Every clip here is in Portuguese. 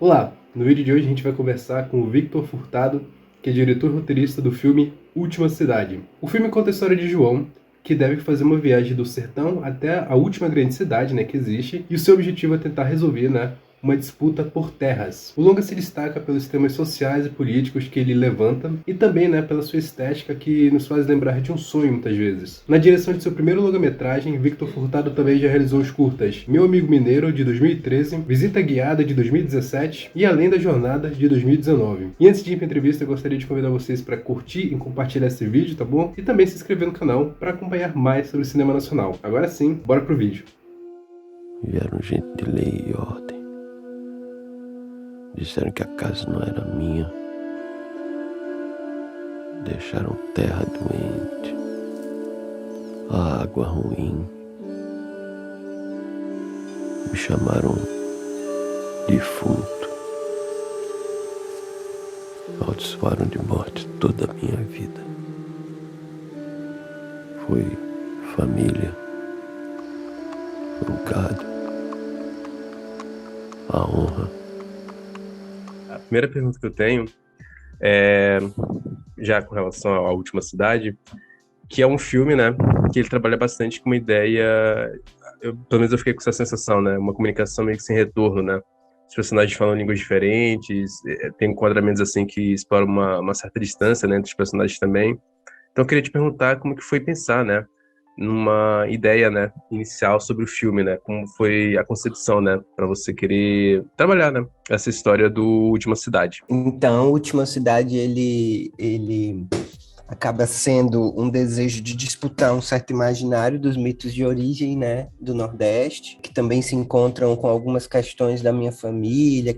Olá, no vídeo de hoje a gente vai conversar com o Victor Furtado, que é diretor e roteirista do filme Última Cidade. O filme conta a história de João, que deve fazer uma viagem do sertão até a última grande cidade, que existe, e o seu objetivo é tentar resolver, uma disputa por terras. O longa se destaca pelos temas sociais e políticos que ele levanta e também, pela sua estética que nos faz lembrar de um sonho muitas vezes. Na direção de seu primeiro longa-metragem, Victor Furtado também já realizou os curtas Meu Amigo Mineiro, de 2013, Visita Guiada, de 2017 e Além da Jornada, de 2019. E antes de ir para a entrevista, eu gostaria de convidar vocês para curtir e compartilhar esse vídeo, tá bom? E também se inscrever no canal para acompanhar mais sobre o cinema nacional. Agora sim, bora pro vídeo. Vieram gente de lei e ordem. Disseram que a casa não era minha. Deixaram terra doente, a água ruim. Me chamaram defunto. Amaldiçoaram de morte toda a minha vida. Foi família, o gado, a honra. A primeira pergunta que eu tenho é, já com relação à Última Cidade, que é um filme, que ele trabalha bastante com uma ideia, pelo menos eu fiquei com essa sensação, uma comunicação meio que sem retorno, Os personagens falam línguas diferentes, tem enquadramentos assim que exploram uma certa distância, entre os personagens também. Então eu queria te perguntar como que foi pensar, numa ideia, inicial sobre o filme, como foi a concepção, para você querer trabalhar, essa história do Última Cidade. Então, Última Cidade, ele acaba sendo um desejo de disputar um certo imaginário dos mitos de origem, do Nordeste, que também se encontram com algumas questões da minha família,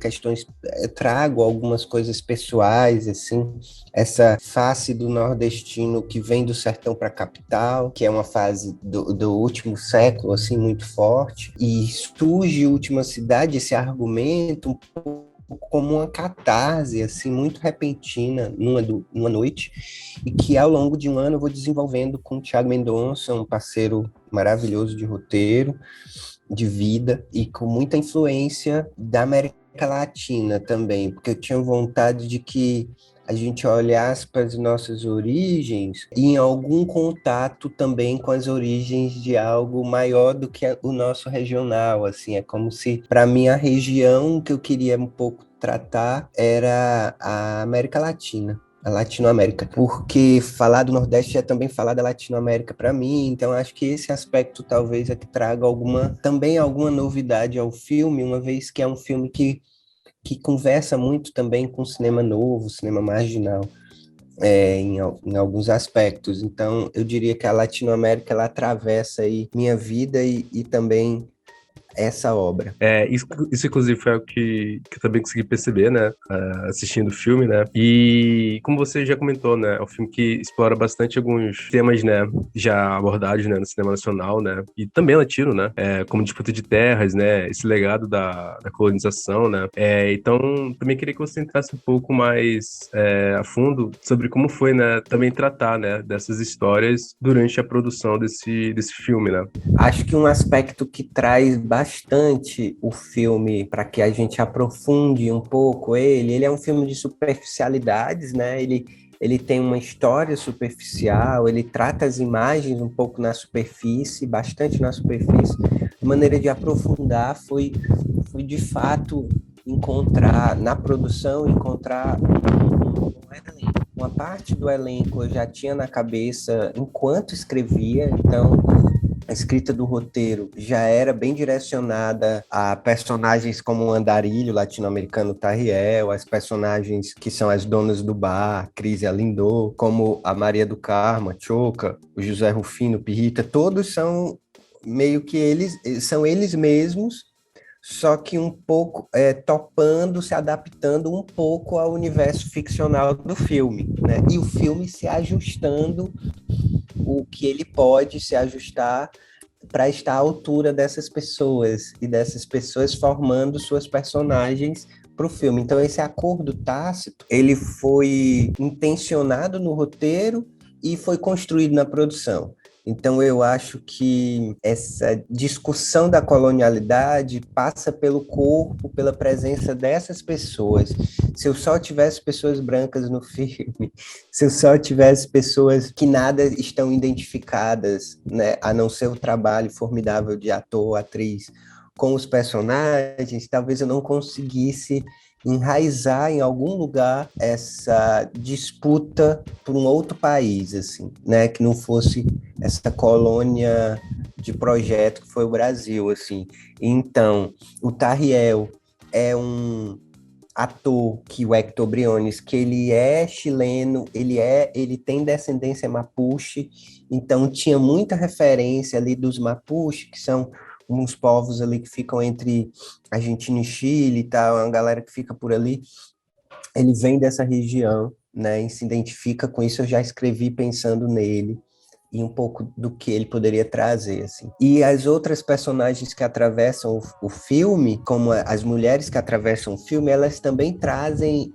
trago algumas coisas pessoais, assim, essa face do nordestino que vem do sertão para a capital, que é uma fase do último século, assim, muito forte, e surge Última Cidade, esse argumento um pouco como uma catarse, assim, muito repentina numa noite, e que ao longo de um ano eu vou desenvolvendo com o Thiago Mendonça, um parceiro maravilhoso de roteiro, de vida, e com muita influência da América Latina também, porque eu tinha vontade de que a gente olhasse para as nossas origens e em algum contato também com as origens de algo maior do que o nosso regional, assim, é como se, para mim, a região que eu queria um pouco tratar era a América Latina, a Latinoamérica, porque falar do Nordeste é também falar da Latinoamérica para mim, então acho que esse aspecto talvez é que traga também alguma novidade ao filme, uma vez que é um filme que conversa muito também com o cinema novo, cinema marginal, em alguns aspectos. Então, eu diria que a Latinoamérica, ela atravessa aí minha vida e também essa obra. Isso inclusive foi algo que eu também consegui perceber, assistindo o filme, E como você já comentou, é um filme que explora bastante alguns temas, já abordados, no cinema nacional, E também latino, como disputa de terras, esse legado da colonização, Então, também queria que você entrasse um pouco mais a fundo sobre como foi, também tratar, dessas histórias durante a produção desse filme, Acho que um aspecto que traz bastante o filme para que a gente aprofunde um pouco ele é um filme de superficialidades, ele tem uma história superficial, ele trata as imagens um pouco na superfície, bastante na superfície. A maneira de aprofundar foi de fato encontrar na produção, uma parte do elenco eu já tinha na cabeça enquanto escrevia, então a escrita do roteiro já era bem direcionada a personagens como o Andarilho, latino-americano Tarriel, as personagens que são as donas do bar, Cris e Alindô, como a Maria do Carmo, a Choca, o José Rufino, Pirrita, todos são meio que eles mesmos, só que um pouco topando, se adaptando um pouco ao universo ficcional do filme, E o filme se ajustando o que ele pode se ajustar para estar à altura dessas pessoas e dessas pessoas formando suas personagens para o filme. Então esse acordo tácito, ele foi intencionado no roteiro e foi construído na produção. Então, eu acho que essa discussão da colonialidade passa pelo corpo, pela presença dessas pessoas. Se eu só tivesse pessoas brancas no filme, se eu só tivesse pessoas que nada estão identificadas, né, a não ser o trabalho formidável de ator, atriz, com os personagens, talvez eu não conseguisse enraizar em algum lugar essa disputa por um outro país, assim, né, que não fosse essa colônia de projeto que foi o Brasil, assim. Então, o Tarriel é um ator, que o Hector Briones, que ele é chileno, ele tem descendência mapuche, então tinha muita referência ali dos mapuche, que são uns povos ali que ficam entre Argentina e Chile e tal, é uma galera que fica por ali. Ele vem dessa região, né, e se identifica com isso. Eu já escrevi pensando nele e um pouco do que ele poderia trazer, assim. E as outras personagens que atravessam o filme, como as mulheres que atravessam o filme, elas também trazem,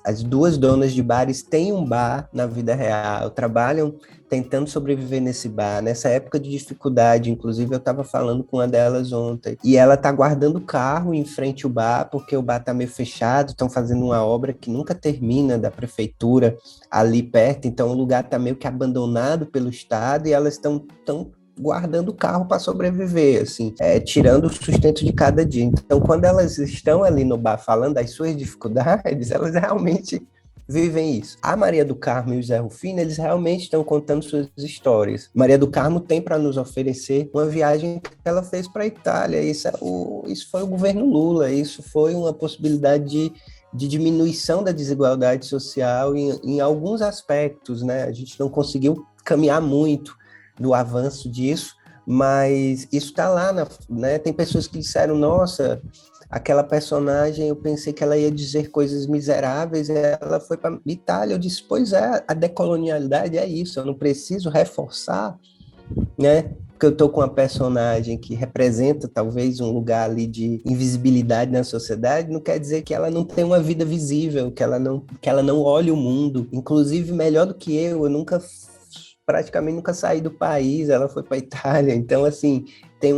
as duas donas de bares têm um bar na vida real, trabalham tentando sobreviver nesse bar, nessa época de dificuldade. Inclusive, eu estava falando com uma delas ontem, e ela está guardando o carro em frente ao bar, porque o bar está meio fechado, estão fazendo uma obra que nunca termina, da prefeitura, ali perto, então o lugar está meio que abandonado pelo Estado, e elas estão guardando o carro para sobreviver, assim, tirando o sustento de cada dia. Então, quando elas estão ali no bar falando das suas dificuldades, elas realmente vivem isso. A Maria do Carmo e o Zé Rufino, eles realmente estão contando suas histórias. Maria do Carmo tem para nos oferecer uma viagem que ela fez para a Itália. Isso foi o governo Lula, isso foi uma possibilidade de diminuição da desigualdade social em alguns aspectos, né? A gente não conseguiu caminhar muito no avanço disso, mas isso está lá, né? Tem pessoas que disseram, nossa, aquela personagem, eu pensei que ela ia dizer coisas miseráveis, ela foi para Itália. Eu disse, pois é, a decolonialidade é isso, eu não preciso reforçar, né? Porque eu estou com uma personagem que representa talvez um lugar ali de invisibilidade na sociedade, não quer dizer que ela não tem uma vida visível, que ela não olhe o mundo. Inclusive, melhor do que eu praticamente nunca saí do país, ela foi para a Itália. Então, assim, tem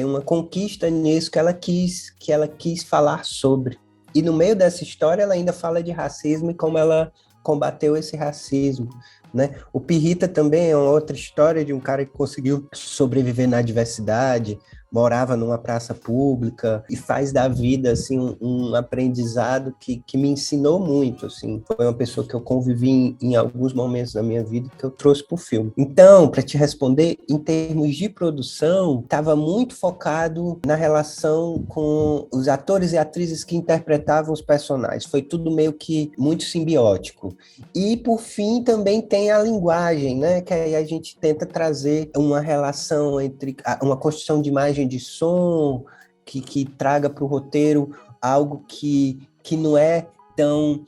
uma conquista nisso que ela quis falar sobre. E no meio dessa história, ela ainda fala de racismo e como ela combateu esse racismo, né? O Pirrita também é uma outra história de um cara que conseguiu sobreviver na adversidade, morava numa praça pública e faz da vida, assim, um aprendizado que me ensinou muito, assim. Foi uma pessoa que eu convivi em alguns momentos da minha vida que eu trouxe para o filme. Então, para te responder, em termos de produção, estava muito focado na relação com os atores e atrizes que interpretavam os personagens. Foi tudo meio que muito simbiótico. E, por fim, também tem a linguagem, né? Que aí a gente tenta trazer uma relação entre uma construção de imagem de som que traga para o roteiro algo que não é tão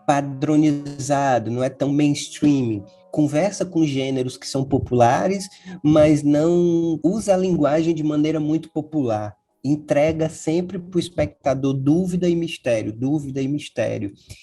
padronizado, não é tão mainstream. Conversa com gêneros que são populares, mas não usa a linguagem de maneira muito popular. Entrega sempre para o espectador dúvida e mistério,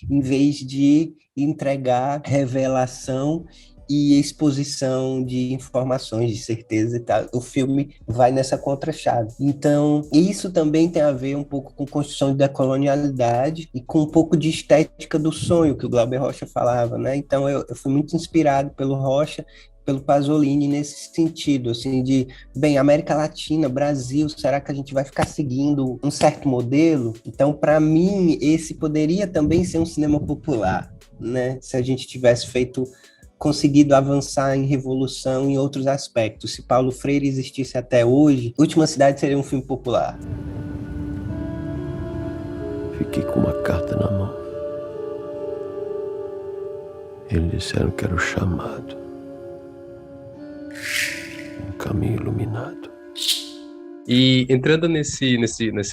em vez de entregar revelação e exposição de informações, de certeza e tal. O filme vai nessa contrachave. Então, isso também tem a ver um pouco com construção de decolonialidade e com um pouco de estética do sonho, que o Glauber Rocha falava, né? Então, eu fui muito inspirado pelo Rocha, pelo Pasolini nesse sentido, assim, de, bem, América Latina, Brasil, será que a gente vai ficar seguindo um certo modelo? Então, para mim, esse poderia também ser um cinema popular, né? Se a gente tivesse conseguido avançar em revolução em outros aspectos. Se Paulo Freire existisse até hoje, Última Cidade seria um filme popular. Fiquei com uma carta na mão. Eles disseram que era o chamado. Um caminho iluminado. E entrando nesse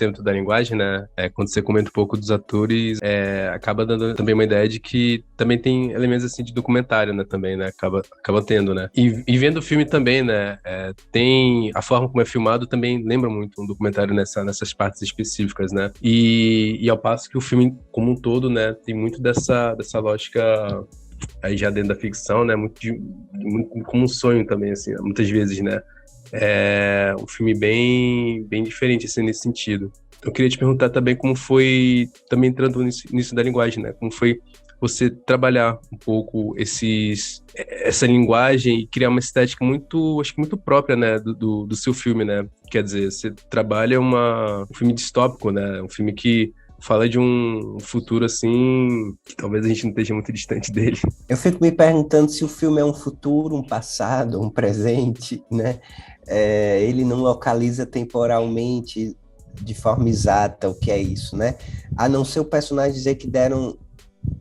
âmbito da linguagem, né, quando você comenta um pouco dos atores, acaba dando também uma ideia de que também tem elementos assim de documentário, né, também, né, acaba tendo, né. E vendo o filme também, né, tem a forma como é filmado também lembra muito um documentário nessas partes específicas, né. E ao passo que o filme como um todo, né, tem muito dessa lógica aí já dentro da ficção, né, muito como um sonho também, assim, muitas vezes, né, é um filme bem diferente, assim, nesse sentido. Eu queria te perguntar também como foi, também entrando nisso da linguagem, né, como foi você trabalhar um pouco essa linguagem e criar uma estética muito, acho que muito própria, né, do seu filme, né? Quer dizer, você trabalha um filme distópico, né? Um filme que fala de um futuro, assim, que talvez a gente não esteja muito distante dele. Eu fico me perguntando se o filme é um futuro, um passado, um presente, né? Ele não localiza temporalmente de forma exata o que é isso, né? A não ser o personagem dizer que deram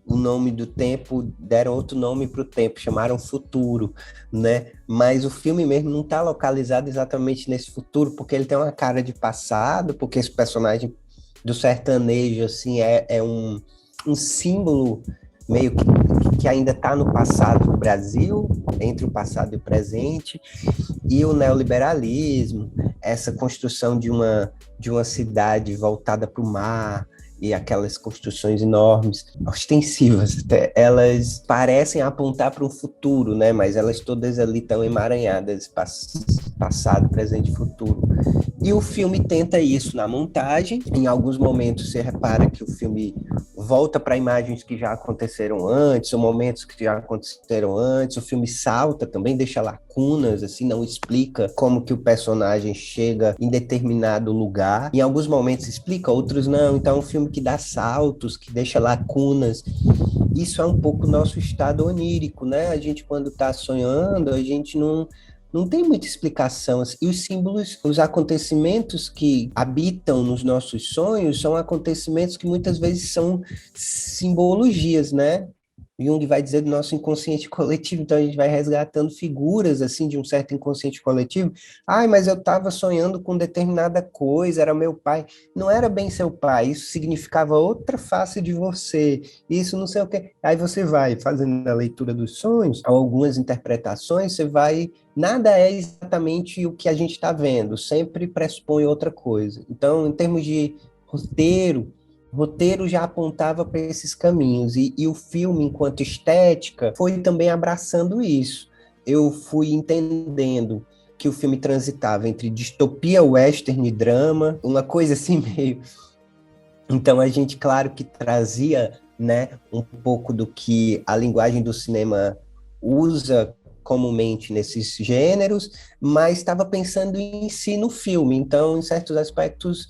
o nome do tempo, deram outro nome para o tempo, chamaram futuro, né? Mas o filme mesmo não está localizado exatamente nesse futuro, porque ele tem uma cara de passado, porque esse personagem do sertanejo, assim, é um símbolo meio que ainda está no passado do Brasil, entre o passado e o presente, e o neoliberalismo, essa construção de uma cidade voltada para o mar, e aquelas construções enormes, ostensivas, até, elas parecem apontar para um futuro, né? Mas elas todas ali estão emaranhadas, passado, presente e futuro. E o filme tenta isso na montagem. Em alguns momentos você repara que o filme volta para imagens que já aconteceram antes, ou momentos que já aconteceram antes. O filme salta também, deixa lacunas, assim, não explica como que o personagem chega em determinado lugar. Em alguns momentos explica, outros não. Então é um filme que dá saltos, que deixa lacunas. Isso é um pouco nosso estado onírico, né? A gente, quando está sonhando, a gente não tem muita explicação. E os símbolos, os acontecimentos que habitam nos nossos sonhos são acontecimentos que muitas vezes são simbologias, né? Jung vai dizer do nosso inconsciente coletivo, então a gente vai resgatando figuras, assim, de um certo inconsciente coletivo. Ai, mas eu estava sonhando com determinada coisa, era meu pai. Não era bem seu pai, isso significava outra face de você, isso não sei o quê. Aí você vai fazendo a leitura dos sonhos, ou algumas interpretações, você vai... Nada é exatamente o que a gente está vendo, sempre pressupõe outra coisa. Então, em termos de roteiro já apontava para esses caminhos, e o filme, enquanto estética, foi também abraçando isso. Eu fui entendendo que o filme transitava entre distopia, western e drama, uma coisa assim meio... Então a gente, claro que trazia, né, um pouco do que a linguagem do cinema usa comumente nesses gêneros, mas estava pensando em si no filme. Então, em certos aspectos,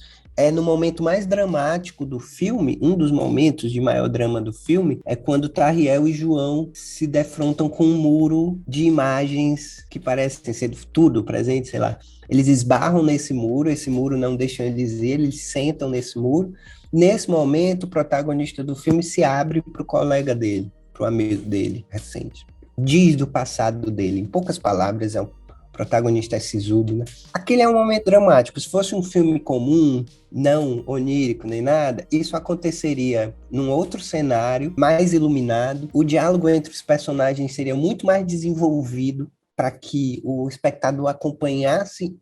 no momento mais dramático do filme, um dos momentos de maior drama do filme, é quando Tariel e João se defrontam com um muro de imagens que parecem ser do futuro, do presente, sei lá. Eles esbarram nesse muro, esse muro não deixa eles ir, eles sentam nesse muro. Nesse momento, o protagonista do filme se abre para o colega dele, para o amigo dele, recente. Diz do passado dele. Em poucas palavras, o protagonista é sisudo, né? Aquele é um momento dramático. Se fosse um filme comum, não onírico nem nada, isso aconteceria num outro cenário, mais iluminado. O diálogo entre os personagens seria muito mais desenvolvido para que o espectador acompanhasse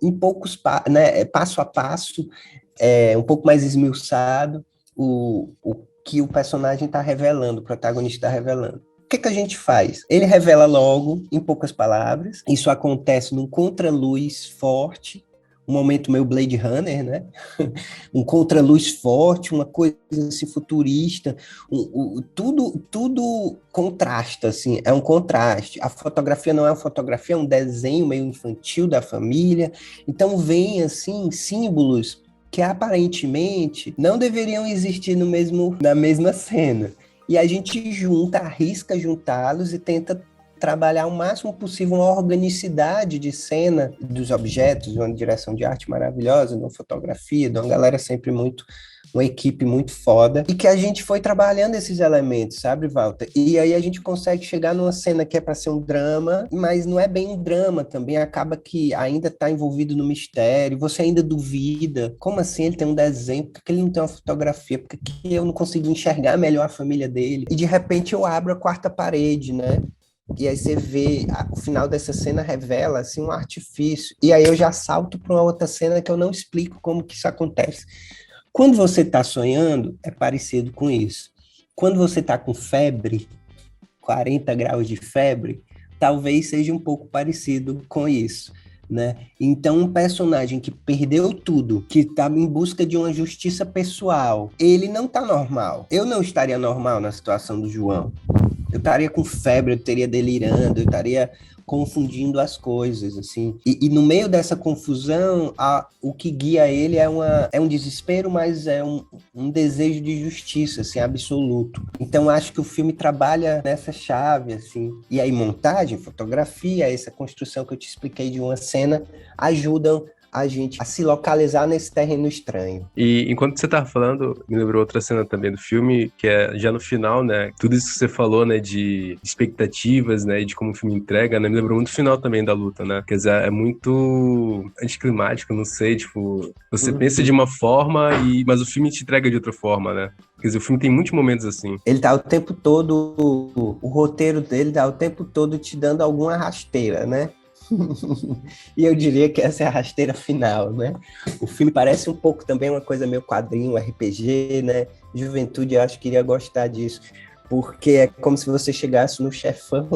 em poucos, né, passo a passo, um pouco mais esmiuçado, o que o personagem está revelando, o protagonista está revelando. O que a gente faz? Ele revela logo, em poucas palavras. Isso acontece num contraluz forte, um momento meio Blade Runner, né? Um contraluz forte, uma coisa assim, futurista. Tudo contrasta, assim, é um contraste. A fotografia não é uma fotografia, é um desenho meio infantil da família. Então vem, assim, símbolos que aparentemente não deveriam existir na mesma cena. E a gente arrisca juntá-los e tenta trabalhar o máximo possível uma organicidade de cena dos objetos, de uma direção de arte maravilhosa, de uma fotografia, de uma galera sempre uma equipe muito foda, e que a gente foi trabalhando esses elementos, sabe, Walter? E aí a gente consegue chegar numa cena que é para ser um drama, mas não é bem um drama também, acaba que ainda está envolvido no mistério, você ainda duvida, como assim ele tem um desenho, por que ele não tem uma fotografia, por que eu não consegui enxergar melhor a família dele? E de repente eu abro a quarta parede, né? E aí você vê, o final dessa cena revela assim, um artifício. E aí eu já salto para uma outra cena que eu não explico como que isso acontece. Quando você está sonhando, é parecido com isso. Quando você está com febre, 40 graus de febre, talvez seja um pouco parecido com isso, né? Então, um personagem que perdeu tudo, que está em busca de uma justiça pessoal, ele não está normal. Eu não estaria normal na situação do João. Eu estaria com febre, eu estaria delirando, eu estaria confundindo as coisas, assim. E no meio dessa confusão, o que guia ele é um desespero, mas é um desejo de justiça, assim, absoluto. Então, acho que o filme trabalha nessa chave, assim. E aí, montagem, fotografia, essa construção que eu te expliquei de uma cena, ajudam a gente a se localizar nesse terreno estranho. E enquanto você tava falando, me lembrou outra cena também do filme, que é já no final, né? Tudo isso que você falou, né, de expectativas, né, e de como o filme entrega, né, me lembrou muito o final também da luta, né? Quer dizer, é muito anticlimático, não sei, tipo, você pensa de uma forma, mas o filme te entrega de outra forma, né? Quer dizer, o filme tem muitos momentos assim. Ele tá o tempo todo, o roteiro dele tá o tempo todo te dando alguma rasteira, né? E eu diria que essa é a rasteira final, né? O filme parece um pouco também uma coisa meio quadrinho, RPG, né? Juventude, eu acho que iria gostar disso, porque é como se você chegasse no chefão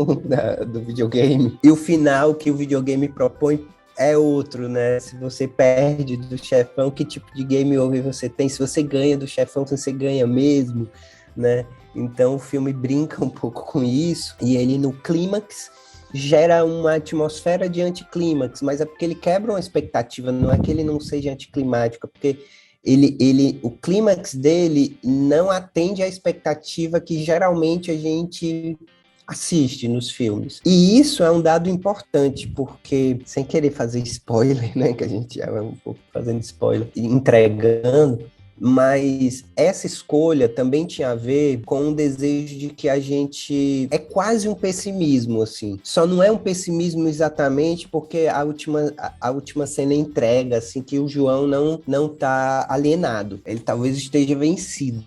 do videogame, e o final que o videogame propõe é outro, né? Se você perde do chefão, que tipo de game over você tem? Se você ganha do chefão, você ganha mesmo, né? Então o filme brinca um pouco com isso, e ele no clímax gera uma atmosfera de anticlímax, mas é porque ele quebra uma expectativa, não é que ele não seja anticlimático, é porque o clímax dele não atende à expectativa que geralmente a gente assiste nos filmes. E isso é um dado importante, porque, sem querer fazer spoiler, né, que a gente já vai um pouco fazendo spoiler, entregando, mas essa escolha também tinha a ver com um desejo de que a gente... É quase um pessimismo, assim. Só não é um pessimismo exatamente porque a última cena entrega, assim, que o João não tá alienado. Ele talvez esteja vencido,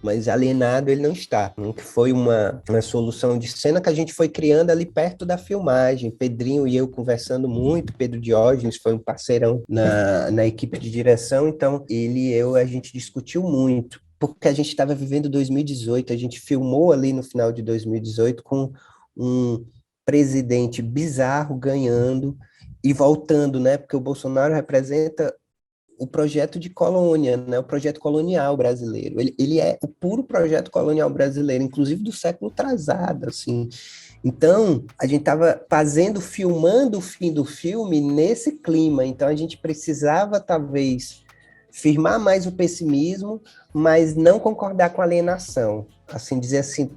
mas alienado ele não está. Que foi uma solução de cena que a gente foi criando ali perto da filmagem. Pedrinho e eu conversando muito, Pedro Diógenes foi um parceirão na equipe de direção, então ele e eu, a gente discutiu muito, porque a gente estava vivendo 2018, a gente filmou ali no final de 2018 com um presidente bizarro ganhando e voltando, né? Porque o Bolsonaro representa o projeto de colônia, né? O projeto colonial brasileiro. Ele é o puro projeto colonial brasileiro, inclusive do século atrasado, assim. Então, a gente estava filmando o fim do filme nesse clima, então a gente precisava, talvez, firmar mais o pessimismo, mas não concordar com a alienação. Assim, dizer assim,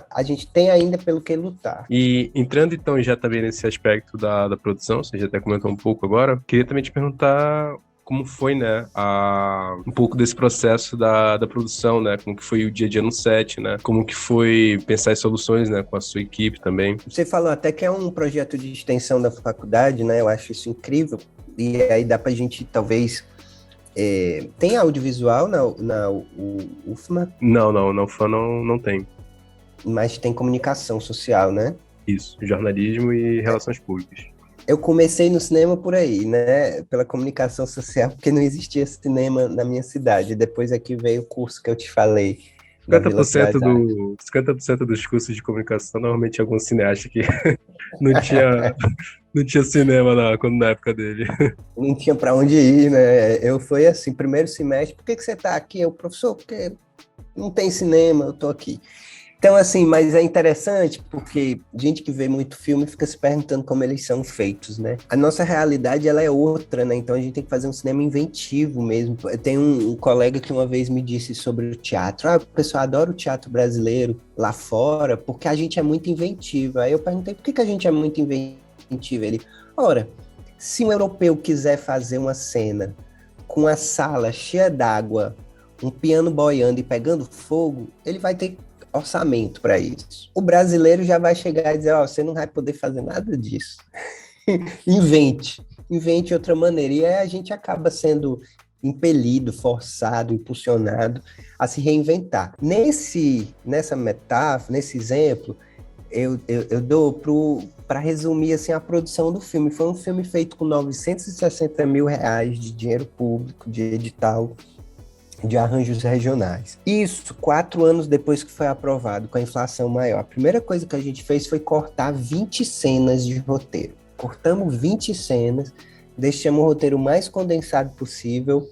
a gente tem ainda pelo que lutar. E entrando então já também nesse aspecto da produção, você já até comentou um pouco agora, queria também te perguntar como foi, né, um pouco desse processo da produção, né, como que foi o dia a dia no set, né, como que foi pensar em soluções, né, com a sua equipe também. Você falou até que é um projeto de extensão da faculdade, né, eu acho isso incrível, e aí dá pra gente, talvez... tem audiovisual na UFMA? Não, UFMA não tem. Mas tem comunicação social, né? Isso, jornalismo e relações públicas. Eu comecei no cinema por aí, né? Pela comunicação social, porque não existia cinema na minha cidade. Depois é que veio o curso que eu te falei. 50% dos cursos de comunicação normalmente algum cineasta que não tinha cinema na época dele. Não tinha para onde ir, né? Eu fui assim, primeiro semestre, por que você tá aqui? Eu, professor, porque não tem cinema, eu tô aqui. Então, assim, mas é interessante porque gente que vê muito filme fica se perguntando como eles são feitos, né? A nossa realidade, ela é outra, né? Então a gente tem que fazer um cinema inventivo mesmo. Tem um colega que uma vez me disse sobre o teatro. O pessoal adora o teatro brasileiro lá fora porque a gente é muito inventivo. Aí eu perguntei, por que a gente é muito inventivo? Ele, ora, se um europeu quiser fazer uma cena com a sala cheia d'água, um piano boiando e pegando fogo, ele vai ter orçamento para isso. O brasileiro já vai chegar e dizer, você não vai poder fazer nada disso. Invente outra maneira. E aí a gente acaba sendo impelido, forçado, impulsionado a se reinventar. Nessa metáfora, nesse exemplo, eu dou para resumir assim, a produção do filme. Foi um filme feito com R$960 mil de dinheiro público, de edital, de arranjos regionais. Isso 4 anos depois que foi aprovado, com a inflação maior. A primeira coisa que a gente fez foi cortar 20 cenas de roteiro. Cortamos 20 cenas, deixamos o roteiro mais condensado possível.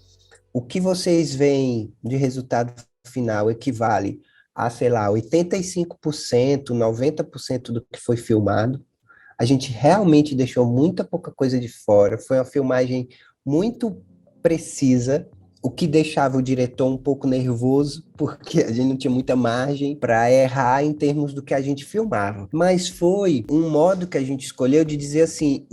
O que vocês veem de resultado final equivale a, sei lá, 85%, 90% do que foi filmado. A gente realmente deixou muita pouca coisa de fora. Foi uma filmagem muito precisa, o que deixava o diretor um pouco nervoso, porque a gente não tinha muita margem para errar em termos do que a gente filmava. Mas foi um modo que a gente escolheu de dizer assim,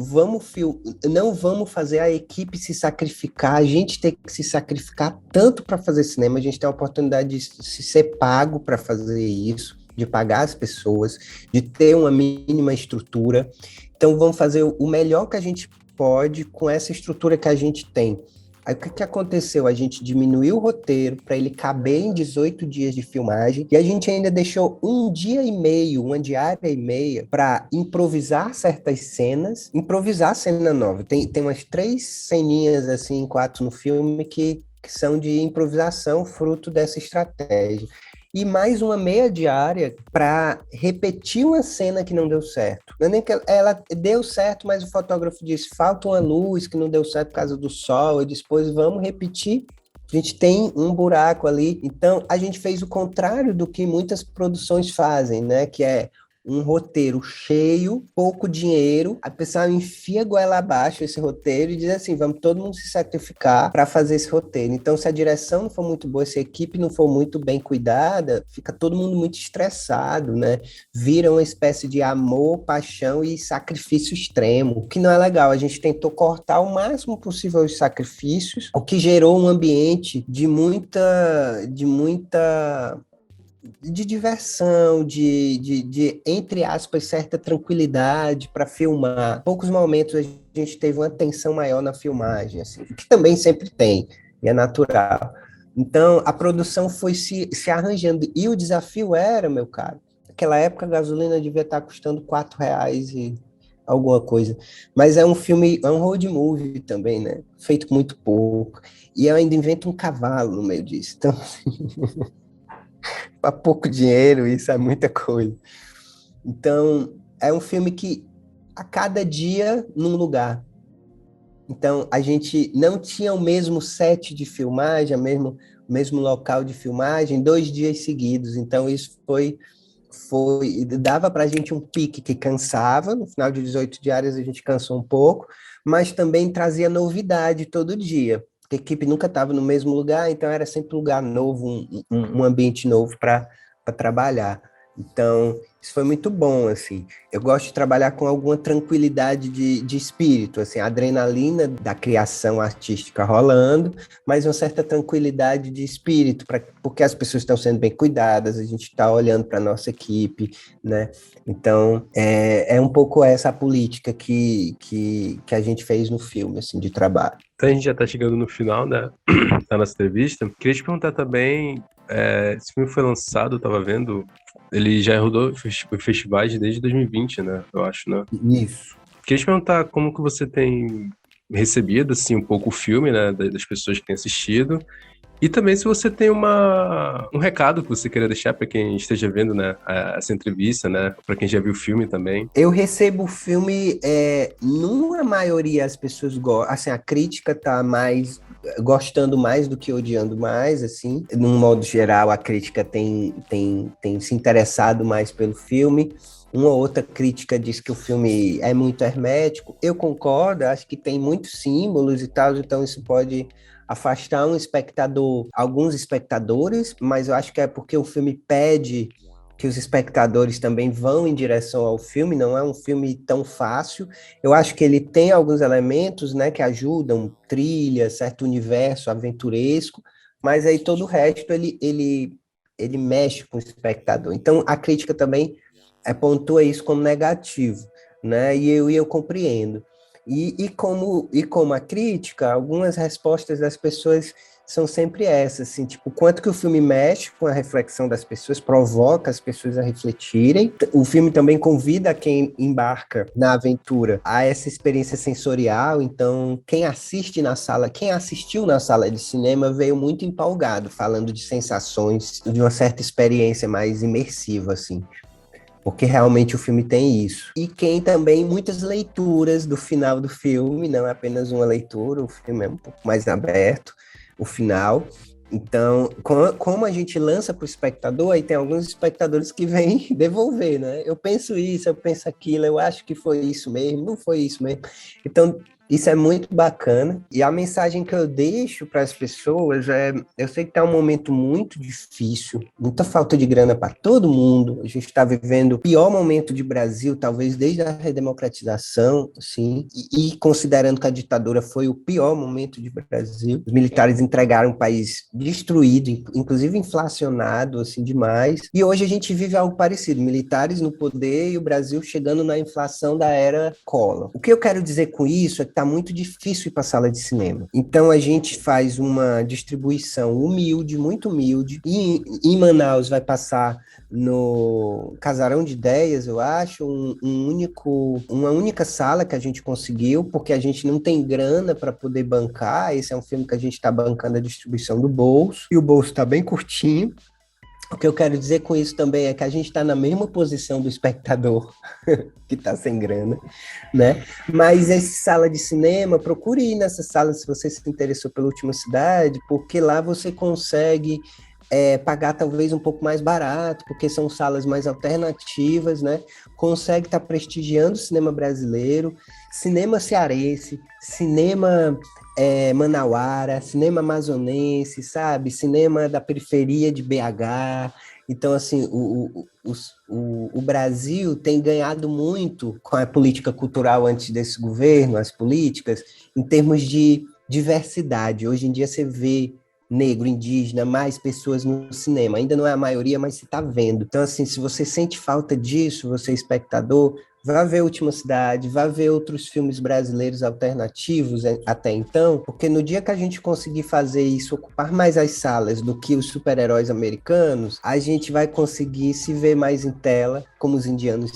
não vamos fazer a equipe se sacrificar, a gente tem que se sacrificar tanto para fazer cinema, a gente tem a oportunidade de se ser pago para fazer isso, de pagar as pessoas, de ter uma mínima estrutura. Então vamos fazer o melhor que a gente pode com essa estrutura que a gente tem. Aí o que aconteceu? A gente diminuiu o roteiro para ele caber em 18 dias de filmagem e a gente ainda deixou um dia e meio, uma diária e meia, para improvisar certas cenas, improvisar cena nova. Tem umas 3 ceninhas, assim, 4 no filme que são de improvisação, fruto dessa estratégia. E mais uma meia diária para repetir uma cena que não deu certo. Não é nem que ela deu certo, mas o fotógrafo disse, falta uma luz que não deu certo por causa do sol, e depois vamos repetir. A gente tem um buraco ali. Então, a gente fez o contrário do que muitas produções fazem, né? Que é um roteiro cheio, pouco dinheiro, a pessoa enfia a goela abaixo esse roteiro e diz assim, vamos todo mundo se sacrificar para fazer esse roteiro. Então, se a direção não for muito boa, se a equipe não for muito bem cuidada, fica todo mundo muito estressado, né? Vira uma espécie de amor, paixão e sacrifício extremo, o que não é legal. A gente tentou cortar o máximo possível os sacrifícios, o que gerou um ambiente de muita diversão, entre aspas, certa tranquilidade para filmar. Poucos momentos a gente teve uma tensão maior na filmagem, assim, que também sempre tem, e é natural. Então, a produção foi se arranjando. E o desafio era, meu caro, naquela época a gasolina devia estar custando R$ 4 e alguma coisa. Mas é um filme, é um road movie também, né? Feito com muito pouco. E eu ainda invento um cavalo no meio disso. Então, para pouco dinheiro, isso é muita coisa. Então, é um filme que a cada dia num lugar. Então, a gente não tinha o mesmo set de filmagem, o mesmo local de filmagem, 2 dias seguidos. Então, isso dava para a gente um pique que cansava. No final de 18 diárias, a gente cansou um pouco, mas também trazia novidade todo dia. A equipe nunca estava no mesmo lugar, então era sempre um lugar novo, um ambiente novo para trabalhar. Então, isso foi muito bom, assim. Eu gosto de trabalhar com alguma tranquilidade de espírito, assim, a adrenalina da criação artística rolando, mas uma certa tranquilidade de espírito, porque as pessoas estão sendo bem cuidadas, a gente está olhando para a nossa equipe, né? Então, é um pouco essa a política que a gente fez no filme, assim, de trabalho. Então a gente já está chegando no final, né, da nossa entrevista. Queria te perguntar também, esse filme foi lançado, eu tava vendo, ele já rodou festivais desde 2020, né, eu acho, né? Isso. Queria te perguntar como que você tem recebido, assim, um pouco o filme, né, das pessoas que têm assistido, e também se você tem um recado que você queria deixar para quem esteja vendo, né, essa entrevista, né, para quem já viu o filme também. Eu recebo o filme, numa maioria as pessoas gostam, assim, a crítica tá mais gostando mais do que odiando mais, assim. Num modo geral, a crítica tem se interessado mais pelo filme. Uma outra crítica diz que o filme é muito hermético. Eu concordo, acho que tem muitos símbolos e tal, então isso pode afastar alguns espectadores, mas eu acho que é porque o filme pede que os espectadores também vão em direção ao filme, não é um filme tão fácil. Eu acho que ele tem alguns elementos, né, que ajudam, trilha, certo universo aventuresco, mas aí todo o resto ele mexe com o espectador. Então a crítica também pontua isso como negativo, né? E eu compreendo. E como a crítica, algumas respostas das pessoas são sempre essas, assim, tipo, quanto que o filme mexe com a reflexão das pessoas, provoca as pessoas a refletirem. O filme também convida quem embarca na aventura a essa experiência sensorial, então quem assistiu na sala de cinema veio muito empolgado, falando de sensações, de uma certa experiência mais imersiva, assim. Porque realmente o filme tem isso. E quem também, muitas leituras do final do filme, não é apenas uma leitura, o filme é um pouco mais aberto, o final. Então, como a gente lança para o espectador, aí tem alguns espectadores que vêm devolver, né? Eu penso isso, eu penso aquilo, eu acho que foi isso mesmo, não foi isso mesmo. Então, isso é muito bacana. E a mensagem que eu deixo para as pessoas é: eu sei que está um momento muito difícil, muita falta de grana para todo mundo. A gente está vivendo o pior momento de Brasil, talvez desde a redemocratização, assim, e considerando que a ditadura foi o pior momento de Brasil. Os militares entregaram um país destruído, inclusive inflacionado, assim, demais. E hoje a gente vive algo parecido: militares no poder e o Brasil chegando na inflação da era Collor. O que eu quero dizer com isso é que está muito difícil ir para a sala de cinema. Então a gente faz uma distribuição humilde, muito humilde, e em Manaus vai passar no Casarão de Ideias, eu acho, uma única sala que a gente conseguiu, porque a gente não tem grana para poder bancar. Esse é um filme que a gente está bancando a distribuição do bolso, e o bolso está bem curtinho. O que eu quero dizer com isso também é que a gente está na mesma posição do espectador que está sem grana, né? Mas essa sala de cinema, procure ir nessa sala se você se interessou pela Última Cidade, porque lá você consegue pagar talvez um pouco mais barato, porque são salas mais alternativas, né? Consegue estar prestigiando o cinema brasileiro, cinema cearense, cinema manauara, cinema amazonense, sabe? Cinema da periferia de BH. Então, assim, o Brasil tem ganhado muito com a política cultural antes desse governo, as políticas, em termos de diversidade. Hoje em dia você vê negro, indígena, mais pessoas no cinema. Ainda não é a maioria, mas você está vendo. Então, assim, se você sente falta disso, você é espectador, vá ver Última Cidade, vá ver outros filmes brasileiros alternativos até então, porque no dia que a gente conseguir fazer isso, ocupar mais as salas do que os super-heróis americanos, a gente vai conseguir se ver mais em tela, como os indianos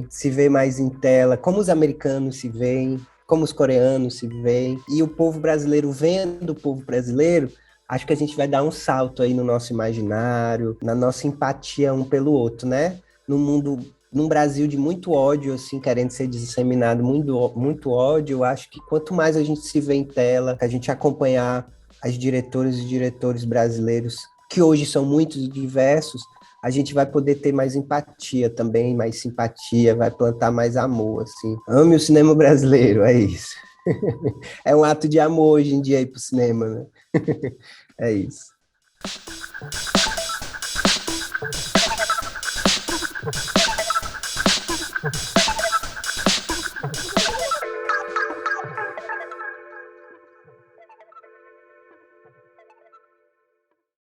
se ver mais em tela, como os americanos se veem, como os coreanos se veem, e o povo brasileiro vendo o povo brasileiro, acho que a gente vai dar um salto aí no nosso imaginário, na nossa empatia um pelo outro, né? Num Brasil de muito ódio, assim, querendo ser disseminado muito ódio, eu acho que quanto mais a gente se vê em tela, a gente acompanhar as diretoras e diretores brasileiros, que hoje são muitos e diversos, a gente vai poder ter mais empatia também, mais simpatia, vai plantar mais amor, assim. Ame o cinema brasileiro, é isso. É um ato de amor hoje em dia ir pro cinema, né? É isso.